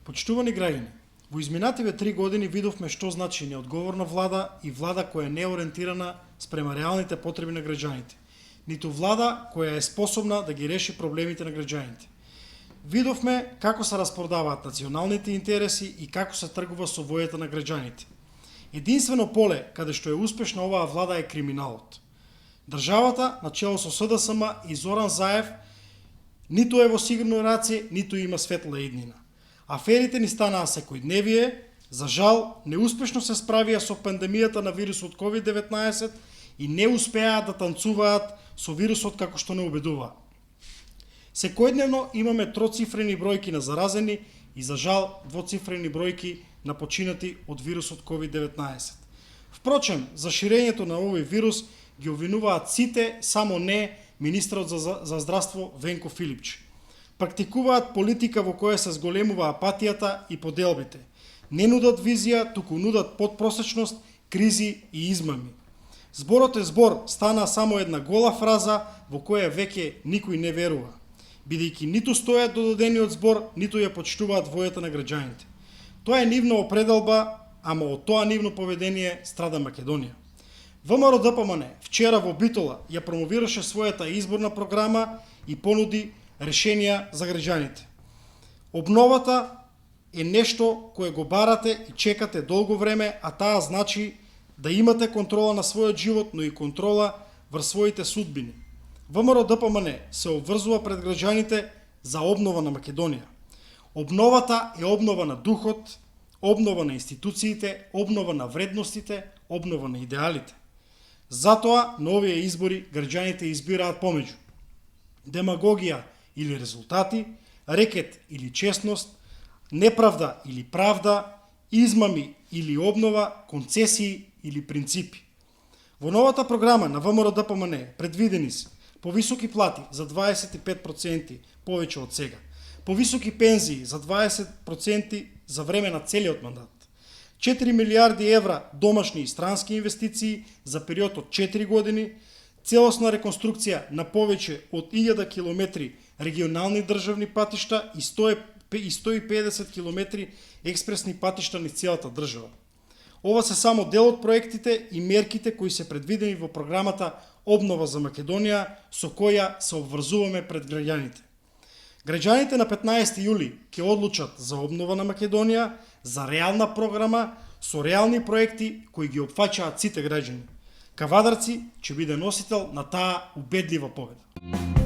Почитувани граѓани, во изминативе 3 години видовме што значи неодговорна влада и влада која не е ориентирана спрема реалните потреби на граѓаните, ниту влада која е способна да ги реши проблемите на граѓаните. Видовме како се распродаваат националните интереси и како се тргува со војата на граѓаните. Единствено поле каде што е успешна оваа влада е криминалот. Државата, начело со СДСМ и Зоран Заев, ниту е во сигурно раце, ниту има светла иднина. Аферите ни станаа секојдневие, за жал, неуспешно се справија со пандемијата на вирусот COVID-19 и не успеа да танцуваат со вирусот како што не убедува. Секојдневно имаме троцифрени бројки на заразени и за жал двоцифрени бројки на починати од вирусот COVID-19. Впрочем, за ширењето на овој вирус ги обвинуваат сите, само не министрот за здравство Венко Филипчи. Практикуваат политика во која се зголемува апатијата и поделбите. Не нудат визија, туку нудат подпросечност, кризи и измами. Зборот е збор стана само една гола фраза во која веќе никој не верува, бидејќи ниту стојат до додениот збор, ниту ја почитуваат војата на граѓаните. Тоа е нивна определба, ама од тоа нивно поведение страда Македонија. ВМРО ДПМН вчера во Битола ја промовираше својата изборна програма и понуди решенија за граѓаните. Обновата е нешто кое го барате и чекате долго време, а таа значи да имате контрола на својот живот, но и контрола врз своите судбини. ВМРО ДПМН се обврзува пред граѓаните за обнова на Македонија. Обновата е обнова на духот, обнова на институциите, обнова на вредностите, обнова на идеалите. Затоа на овие избори граѓаните избираат помеѓу демагогија или резултати, рекет или честност, неправда или правда, измами или обнова, концесии или принципи. Во новата програма на ВМРО ДПМН предвидени се повисоки плати за 25% повеќе од сега, повисоки пензии за 20% за време на целиот мандат, 4 милиарди евра домашни и странски инвестиции за период од 4 години, целосна реконструкција на повеќе од 1000 километри регионални државни патишта и 150 километри експресни патишта низ целата држава. Ова се само дел од проектите и мерките кои се предвидени во програмата Обнова за Македонија, со која се обврзуваме пред граѓаните. Граѓаните на 15 јули ќе одлучат за обнова на Македонија, за реална програма со реални проекти кои ги опфаќаат сите граѓани. Кавадарци ќе биде носител на таа убедлива победа.